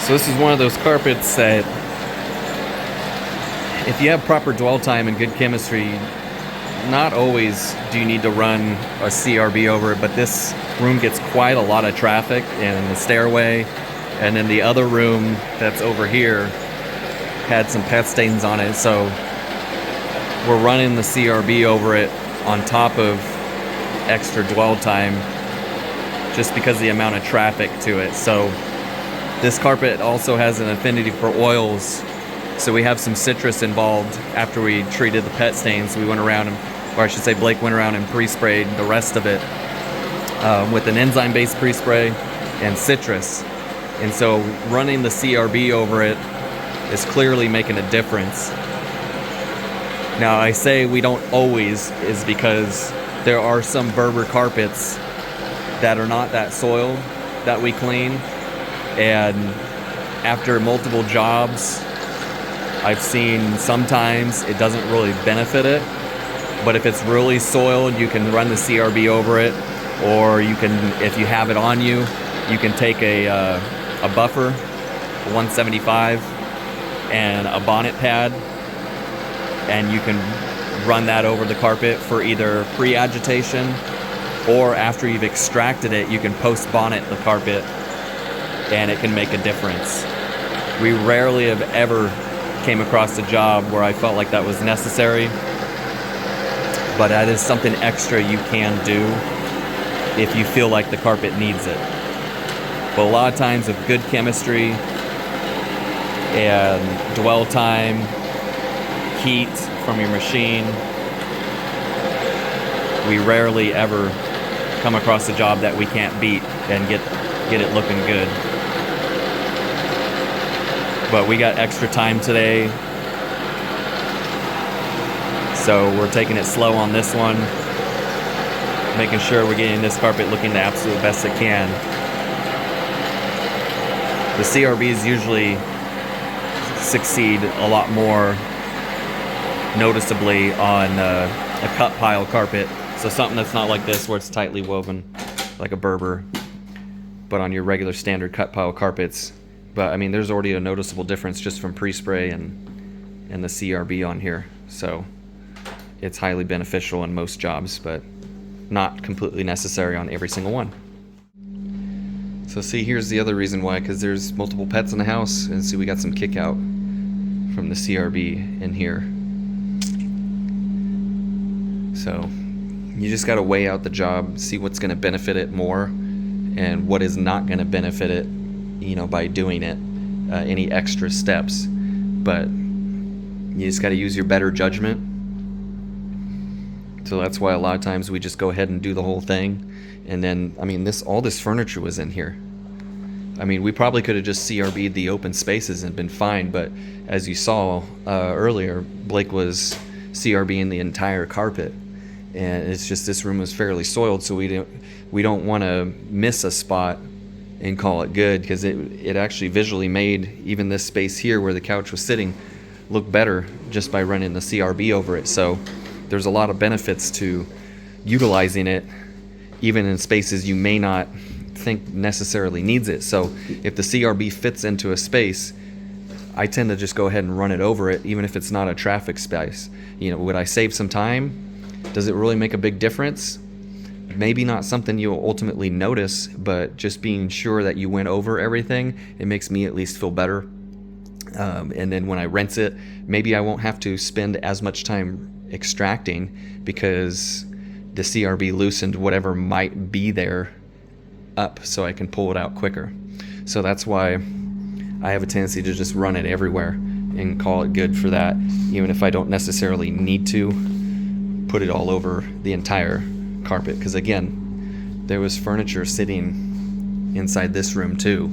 So this is one of those carpets that, if you have proper dwell time and good chemistry, not always do you need to run a CRB over it, but this room gets quite a lot of traffic in the stairway, and then the other room that's over here had some pet stains on it, so we're running the CRB over it on top of extra dwell time just because of the amount of traffic to it. So this carpet also has an affinity for oils, so we have some citrus involved. After we treated the pet stains, we went around, or I should say Blake went around and pre-sprayed the rest of it with an enzyme-based pre-spray and citrus. And so running the CRB over it is clearly making a difference. Now, I say we don't always is because there are some Berber carpets that are not that soiled that we clean, and after multiple jobs, I've seen sometimes it doesn't really benefit it. But if it's really soiled, you can run the CRB over it, or you can, if you have it on you, you can take a buffer, a 175, and a bonnet pad, and you can run that over the carpet for either pre-agitation, or after you've extracted it, you can post-bonnet the carpet, and it can make a difference. We rarely have ever came across a job where I felt like that was necessary, but that is something extra you can do if you feel like the carpet needs it. But a lot of times with good chemistry and dwell time, heat from your machine, we rarely ever come across a job that we can't beat and get it looking good. But we got extra time today, so we're taking it slow on this one, making sure we're getting this carpet looking the absolute best it can. The CRBs usually succeed a lot more noticeably on a cut pile carpet, so something that's not like this where it's tightly woven like a Berber, but on your regular standard cut pile carpets. But I mean, there's already a noticeable difference just from pre-spray and the CRB on here, so it's highly beneficial in most jobs, but not completely necessary on every single one. So see, here's the other reason why, because there's multiple pets in the house, and see we got some kick out from the CRB in here. So you just got to weigh out the job, see what's going to benefit it more and what is not going to benefit it, by doing it, any extra steps. But you just got to use your better judgment. So that's why a lot of times we just go ahead and do the whole thing. And then, I mean, all this furniture was in here. I mean, we probably could have just CRB'd the open spaces and been fine, but as you saw earlier, Blake was CRBing the entire carpet. And it's just, this room was fairly soiled, so we don't want to miss a spot and call it good, because it actually visually made even this space here where the couch was sitting look better just by running the CRB over it. So there's a lot of benefits to utilizing it even in spaces you may not think necessarily needs it. So if the CRB fits into a space, I tend to just go ahead and run it over it, even if it's not a traffic space. Would I save some time? Does it really make a big difference? Maybe not something you'll ultimately notice, but just being sure that you went over everything, it makes me at least feel better. And then when I rinse it, maybe I won't have to spend as much time extracting because the CRB loosened whatever might be there up, so I can pull it out quicker. So that's why I have a tendency to just run it everywhere and call it good for that, even if I don't necessarily need to put it all over the entire carpet. Because again, there was furniture sitting inside this room too,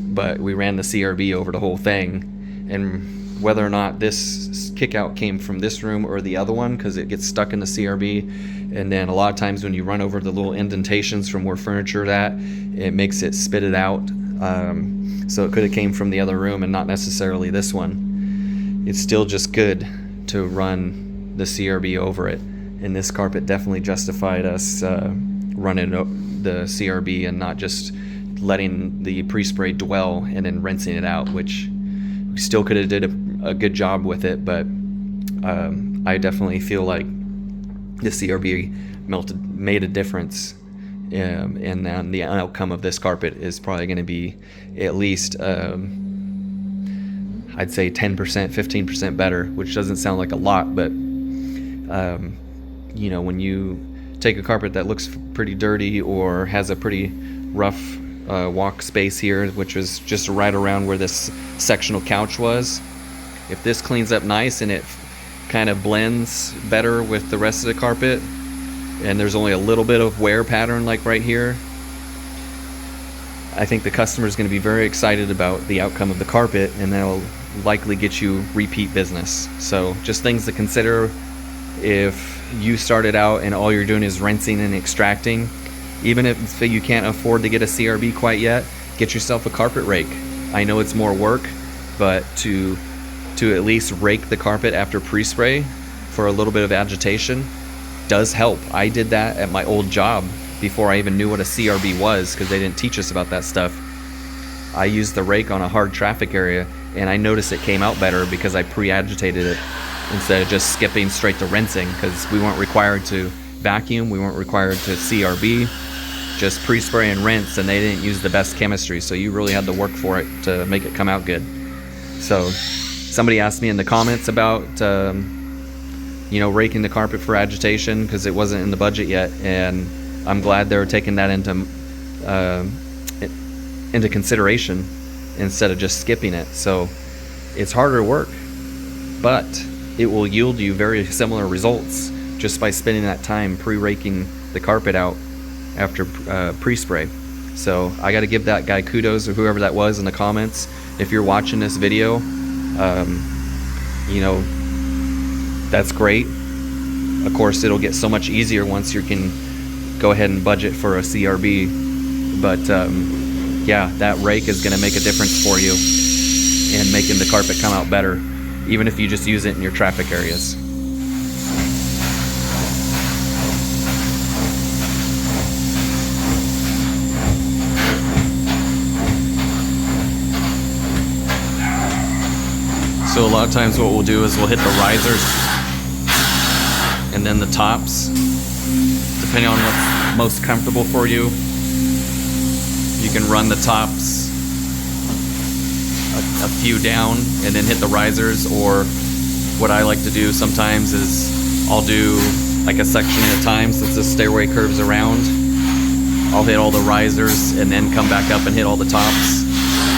but we ran the CRB over the whole thing, and whether or not this kickout came from this room or the other one, because it gets stuck in the CRB, and then a lot of times when you run over the little indentations from where furniture at, it makes it spit it out. So it could have came from the other room and not necessarily this one. It's still just good to run the CRB over it, and this carpet definitely justified us running the CRB and not just letting the pre-spray dwell and then rinsing it out, which we still could have did a good job with it, but I definitely feel like the CRB made a difference, and then the outcome of this carpet is probably going to be at least I'd say 10%, 15% better, which doesn't sound like a lot, but you know, when you take a carpet that looks pretty dirty or has a pretty rough walk space here, which was just right around where this sectional couch was, if this cleans up nice and it kind of blends better with the rest of the carpet, and there's only a little bit of wear pattern like right here, I think the customer is going to be very excited about the outcome of the carpet, and that'll likely get you repeat business. So just things to consider if you started out and all you're doing is rinsing and extracting. Even if you can't afford to get a CRB quite yet, get yourself a carpet rake. I know it's more work, but to at least rake the carpet after pre-spray for a little bit of agitation does help. I did that at my old job before I even knew what a CRB was, because they didn't teach us about that stuff. I used the rake on a hard traffic area, and I noticed it came out better because I pre-agitated it instead of just skipping straight to rinsing, because we weren't required to vacuum, we weren't required to CRB, just pre-spray and rinse, and they didn't use the best chemistry, so you really had to work for it to make it come out good. So somebody asked me in the comments about you know, raking the carpet for agitation because it wasn't in the budget yet, and I'm glad they're taking that into consideration instead of just skipping it. So it's harder work, but it will yield you very similar results just by spending that time pre-raking the carpet out after pre-spray. So I got to give that guy kudos, or whoever that was in the comments. If you're watching this video, you know, that's great. Of course, it'll get so much easier once you can go ahead and budget for a CRB, but yeah, that rake is going to make a difference for you in making the carpet come out better, even if you just use it in your traffic areas. So a lot of times what we'll do is we'll hit the risers and then the tops, depending on what's most comfortable for you. You can run the tops a few down and then hit the risers, or what I like to do sometimes is I'll do like a section at a time, since the stairway curves around. I'll hit all the risers and then come back up and hit all the tops.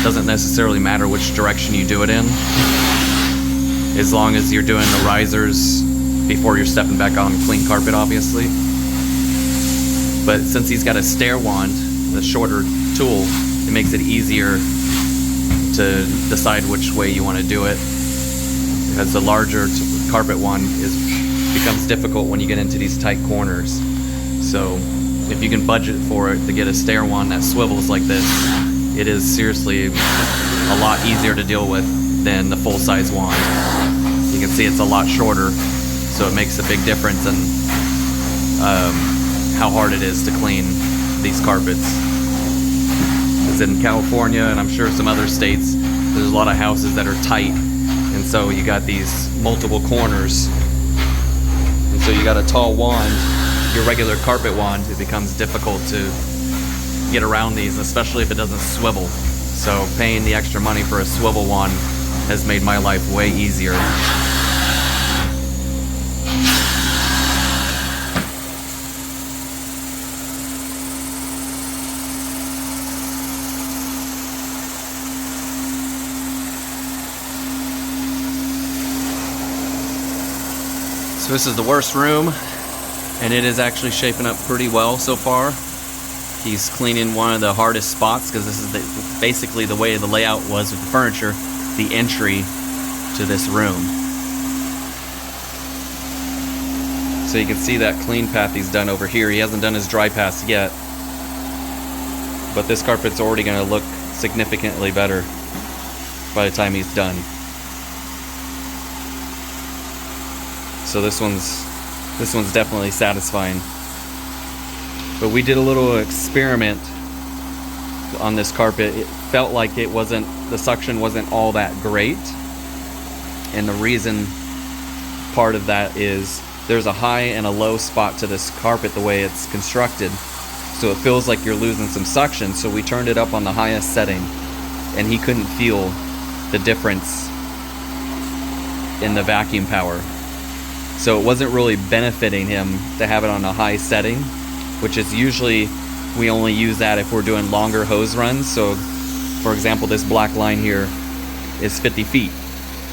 Doesn't necessarily matter which direction you do it in, as long as you're doing the risers before you're stepping back on clean carpet, obviously. But since he's got a stair wand, the shorter tool, it makes it easier to decide which way you want to do it, because the larger carpet wand becomes difficult when you get into these tight corners. So if you can budget for it to get a stair wand that swivels like this, it is seriously a lot easier to deal with than the full-size wand. You can see it's a lot shorter, so it makes a big difference in how hard it is to clean these carpets. Because in California, and I'm sure some other states, there's a lot of houses that are tight, and so you got these multiple corners, and so you got a tall wand, your regular carpet wand, it becomes difficult to get around these, especially if it doesn't swivel. So paying the extra money for a swivel wand has made my life way easier. So this is the worst room, and it is actually shaping up pretty well so far. He's cleaning one of the hardest spots, because this is basically the way the layout was with the furniture, the entry to this room. So you can see that clean path he's done over here. He hasn't done his dry pass yet, but this carpet's already going to look significantly better by the time he's done. So this one's definitely satisfying. But we did a little experiment on this carpet, it felt like the suction wasn't all that great. And the reason part of that is there's a high and a low spot to this carpet the way it's constructed. So it feels like you're losing some suction. So we turned it up on the highest setting, and he couldn't feel the difference in the vacuum power. So it wasn't really benefiting him to have it on a high setting, which is usually, we only use that if we're doing longer hose runs. So for example, this black line here is 50 feet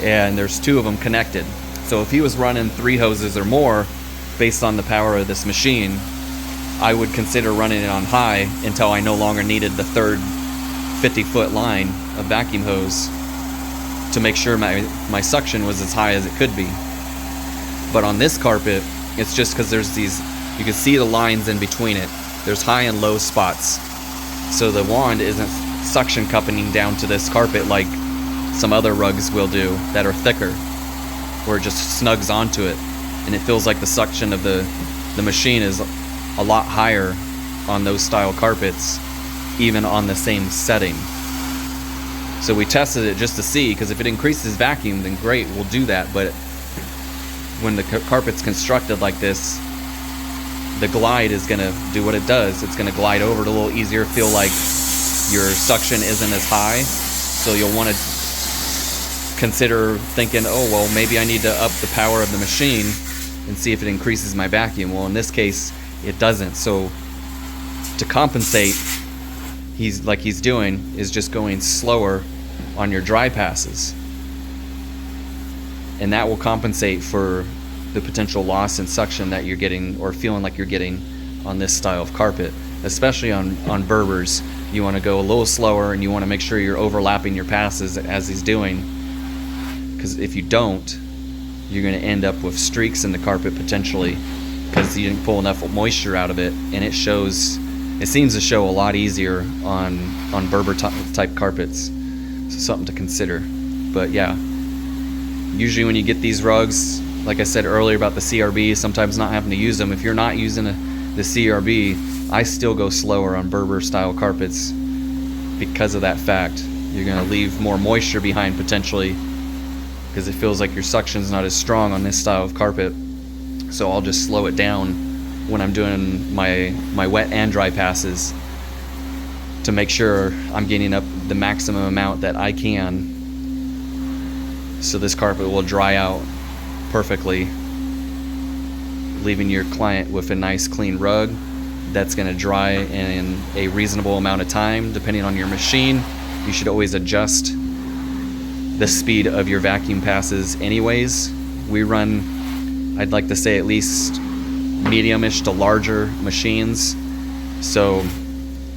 and there's 2 of them connected. So if he was running 3 hoses or more based on the power of this machine, I would consider running it on high until I no longer needed the third 50-foot line of vacuum hose to make sure my suction was as high as it could be. But on this carpet, it's just because there's these, you can see the lines in between it. There's high and low spots. So the wand isn't suction cupping down to this carpet like some other rugs will do that are thicker, where it just snugs onto it. And it feels like the suction of the machine is a lot higher on those style carpets, even on the same setting. So we tested it just to see, because if it increases vacuum, then great, we'll do that. But when the carpet's constructed like this, the glide is going to do what it does. It's going to glide over it a little easier, feel like your suction isn't as high. So you'll want to consider thinking, oh, well, maybe I need to up the power of the machine and see if it increases my vacuum. Well, in this case, it doesn't. So to compensate, he's doing is just going slower on your dry passes. And that will compensate for the potential loss in suction that you're getting or feeling like you're getting on this style of carpet. Especially on Berbers, you want to go a little slower and you want to make sure you're overlapping your passes as he's doing. Because if you don't, you're going to end up with streaks in the carpet potentially, because you didn't pull enough moisture out of it, and it seems to show a lot easier on Berber type carpets. So something to consider. But yeah, usually when you get these rugs, like I said earlier about the CRB, sometimes not having to use them, if you're not using the CRB, I still go slower on Berber style carpets because of that fact. You're going to leave more moisture behind potentially, because it feels like your suction's not as strong on this style of carpet. So I'll just slow it down when I'm doing my wet and dry passes to make sure I'm getting up the maximum amount that I can, so this carpet will dry out perfectly, leaving your client with a nice clean rug that's going to dry in a reasonable amount of time. Depending on your machine, you should always adjust the speed of your vacuum passes anyways. We run, I'd like to say, at least medium-ish to larger machines, so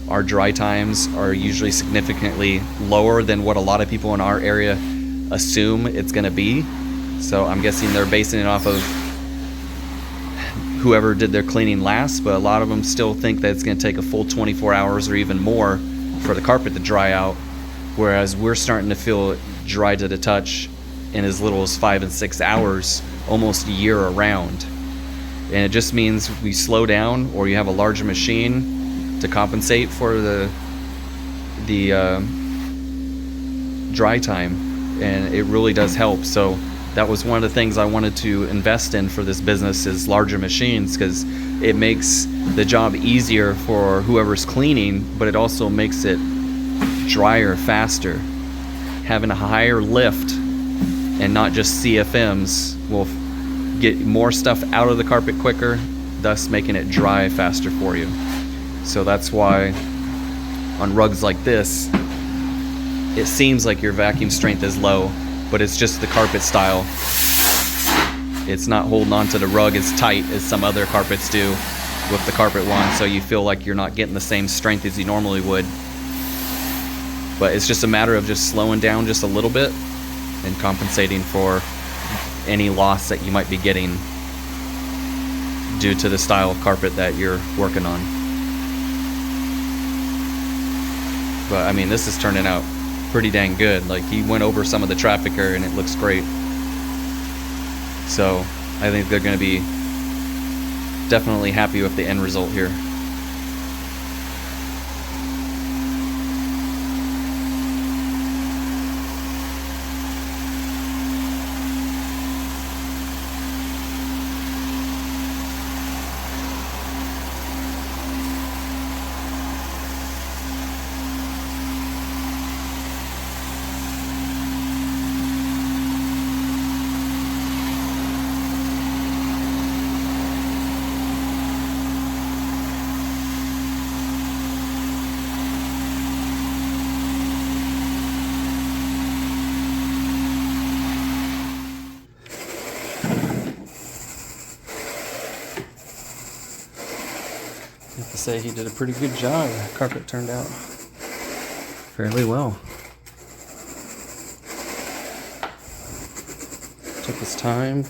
our dry times are usually significantly lower than what a lot of people in our area assume it's going to be. So I'm guessing they're basing it off of whoever did their cleaning last, but a lot of them still think that it's going to take a full 24 hours or even more for the carpet to dry out, whereas we're starting to feel it dry to the touch in as little as 5 and 6 hours, almost year around. And it just means we slow down, or you have a larger machine to compensate for the dry time, and it really does help. So that was one of the things I wanted to invest in for this business, is larger machines, because it makes the job easier for whoever's cleaning, but it also makes it drier faster. Having a higher lift and not just CFMs will get more stuff out of the carpet quicker, thus making it dry faster for you. So that's why on rugs like this, it seems like your vacuum strength is low, but it's just the carpet style. It's not holding on to the rug as tight as some other carpets do with the carpet wand, so you feel like you're not getting the same strength as you normally would. But it's just a matter of just slowing down just a little bit and compensating for any loss that you might be getting due to the style of carpet that you're working on. But I mean, this is turning out pretty dang good. Like, he went over some of the trafficker and it looks great. So I think they're going to be definitely happy with the end result here. I have to say he did a pretty good job. The carpet turned out fairly well. Took his time.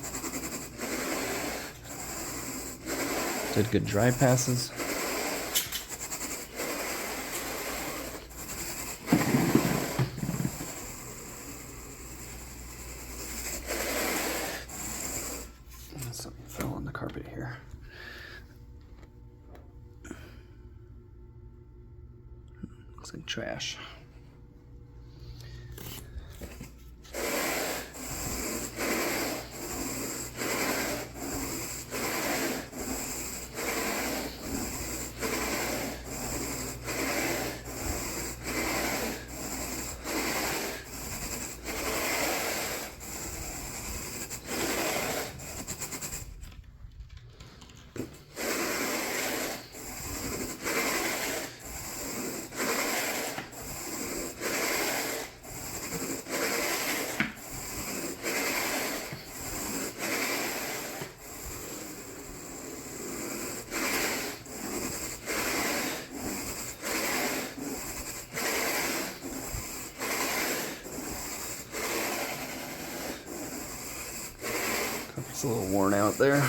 Did good dry passes. Something fell on the carpet here. Looks like trash. It's a little worn out there.